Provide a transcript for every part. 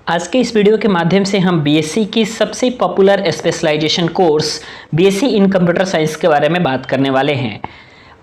आज के इस वीडियो के माध्यम से हम बीएससी की सबसे popular specialization course BSc in computer science के बारे में बात करने वाले हैं।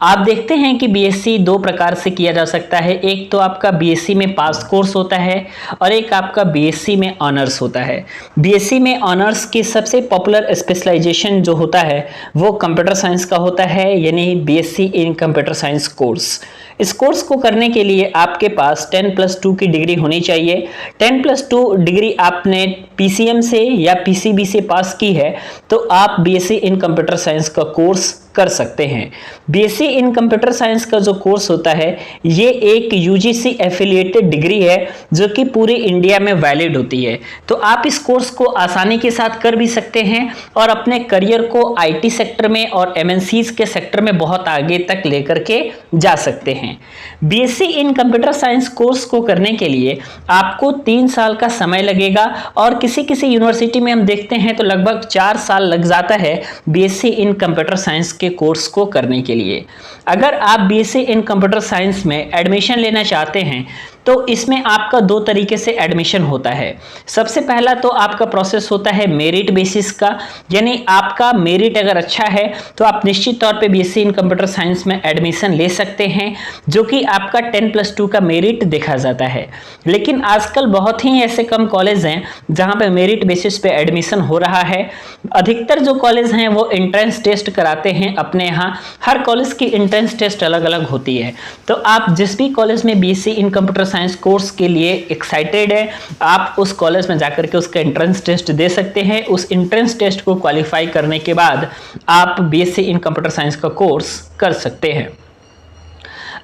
आप देखते हैं कि बीएससी दो प्रकार से किया जा सकता है। एक तो आपका बीएससी में पास कोर्स होता है और एक आपका बीएससी में ऑनर्स होता है। बीएससी में ऑनर्स की सबसे पॉपुलर स्पेशलाइजेशन जो होता है वो कंप्यूटर साइंस का होता है, यानी BSc in computer science course. इस कोर्स को करने के लिए आपके पास 10+2 की डिग्री होनी चाहिए। 10+2 डिग्री आपने पीसीएम से या पीसीबी से पास की है तो आप बीएससी इन कंप्यूटर साइंस का कोर्स कर सकते हैं। बीएससी इन कंप्यूटर साइंस का जो कोर्स होता है ये एक यूजीसी एफिलिएटेड डिग्री है जो कि पूरी इंडिया में वैलिड होती है। तो आप इस कोर्स को आसानी के साथ कर भी सकते हैं और अपने करियर को आईटी सेक्टर में और एमएनसीज के सेक्टर में बहुत आगे तक लेकर के जा सकते हैं। BSc in computer science course को करने के लिए आपको 3 साल का समय लगेगा और किसी किसी यूनिवर्सिटी में हम देखते हैं तो लगभग 4 साल लग जाता है बीएससी इन कंप्यूटर साइंस के कोर्स को करने के लिए। अगर आप बीएससी इन कंप्यूटर साइंस में एडमिशन लेना चाहते हैं तो इसमें आपका 2 तरीके से एडमिशन होता है। सबसे पहला तो आपका प्रोसेस होता है मेरिट बेसिस का, यानी आपका मेरिट अगर अच्छा है तो आप निश्चित तौर पे बीएससी इन कंप्यूटर साइंस में एडमिशन ले सकते हैं, जो कि आपका 10+2 का मेरिट देखा जाता है। लेकिन आजकल बहुत ही ऐसे कम कॉलेज हैं जहां पे मेरिट बेसिस पे एडमिशन हो रहा है। अधिकतर जो कॉलेज हैं वो एंट्रेंस टेस्ट कराते हैं अपने यहाँ। हर कॉलेज की एंट्रेंस टेस्ट अलग अलग होती है। तो आप जिस भी कॉलेज में BSc in computer science course के लिए एक्साइटेड है, आप उस कॉलेज में जाकर के उसका एंट्रेंस टेस्ट दे सकते हैं। उस एंट्रेंस टेस्ट को क्वालिफाई करने के बाद आप बीएससी इन कंप्यूटर साइंस का कोर्स कर सकते हैं।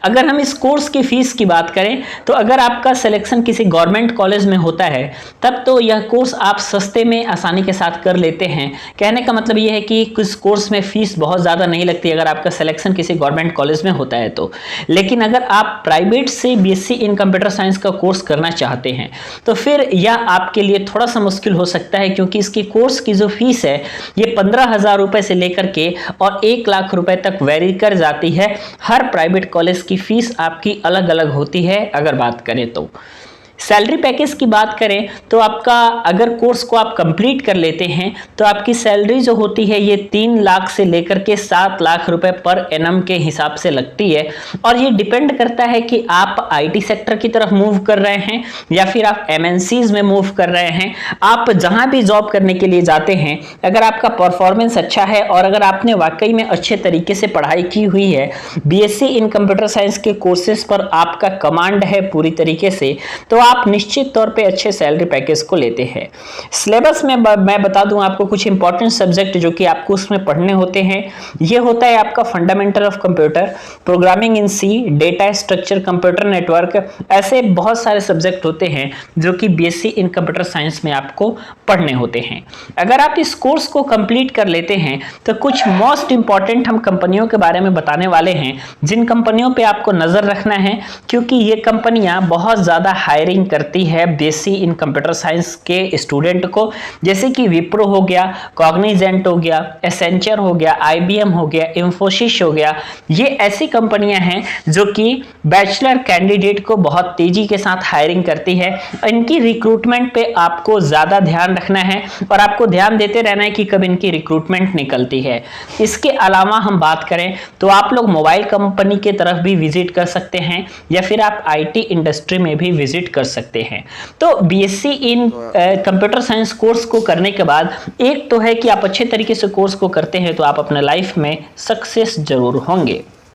अगर हम इस कोर्स की फीस की बात करें तो अगर आपका सिलेक्शन किसी गवर्नमेंट कॉलेज में होता है तब तो यह कोर्स आप सस्ते में आसानी के साथ कर लेते हैं। कहने का मतलब यह है कि इस कोर्स में फीस बहुत ज़्यादा नहीं लगती अगर आपका सिलेक्शन किसी गवर्नमेंट कॉलेज में होता है तो। लेकिन अगर आप प्राइवेट से बीएससी इन कंप्यूटर साइंस का कोर्स करना चाहते हैं तो फिर यह आपके लिए थोड़ा सा मुश्किल हो सकता है, क्योंकि इसकी कोर्स की जो फीस है ये 15,000 रुपये से लेकर के और 1 लाख रुपए तक वेरी कर जाती है। हर प्राइवेट कॉलेज की फीस आपकी अलग अलग होती है। अगर बात करें तो सैलरी पैकेज की बात करें तो आपका अगर कोर्स को आप कंप्लीट कर लेते हैं तो आपकी सैलरी जो होती है ये 3 लाख से लेकर के 7 लाख रुपए पर एनम के हिसाब से लगती है। और ये डिपेंड करता है कि आप आईटी सेक्टर की तरफ मूव कर रहे हैं या फिर आप एमएनसीज में मूव कर रहे हैं। आप जहां भी जॉब करने के लिए जाते हैं, अगर आपका परफॉर्मेंस अच्छा है और अगर आपने वाकई में अच्छे तरीके से पढ़ाई की हुई है, बीएससी इन कंप्यूटर साइंस के कोर्सेज पर आपका कमांड है पूरी तरीके से, तो आप निश्चित तौर पे अच्छे सैलरी पैकेज को लेते हैं। सिलेबस में मैं बता दूं आपको कुछ इंपॉर्टेंट सब्जेक्ट जो कि आपको उसमें पढ़ने होते हैं। ये होता है आपका fundamental of computer, programming in C, data structure, computer network. ऐसे बहुत सारे सब्जेक्ट होते हैं जो कि बीएससी इन कंप्यूटर साइंस में आपको पढ़ने होते हैं। अगर आप इस कोर्स को कंप्लीट कर लेते हैं तो कुछ मोस्ट इंपॉर्टेंट हम कंपनियों के बारे में बताने वाले हैं, जिन कंपनियों पे आपको नजर रखना है, क्योंकि ये कंपनियां बहुत ज्यादा हायरिंग करती है बीएससी इन कंप्यूटर साइंस के स्टूडेंट को। जैसे कि विप्रो हो गया, कॉग्निजेंट हो गया, एसेंचर हो गया, आईबीएम हो गया, इंफोसिस हो गया। ये ऐसी कंपनियां हैं जो कि बैचलर कैंडिडेट को बहुत तेजी के साथ हायरिंग करती है। इनकी रिक्रूटमेंट पे आपको ज्यादा ध्यान रखना है और आपको ध्यान देते रहना है कि कब इनकी रिक्रूटमेंट निकलती है। इसके अलावा हम बात करें तो आप लोग मोबाइल कंपनी के तरफ भी विजिट कर सकते हैं या फिर आप आईटी इंडस्ट्री में भी विजिट कर सकते हैं। तो BSc in computer science course को करने के बाद एक तो है कि आप अच्छे तरीके से कोर्स को करते हैं तो आप अपने लाइफ में सक्सेस जरूर होंगे।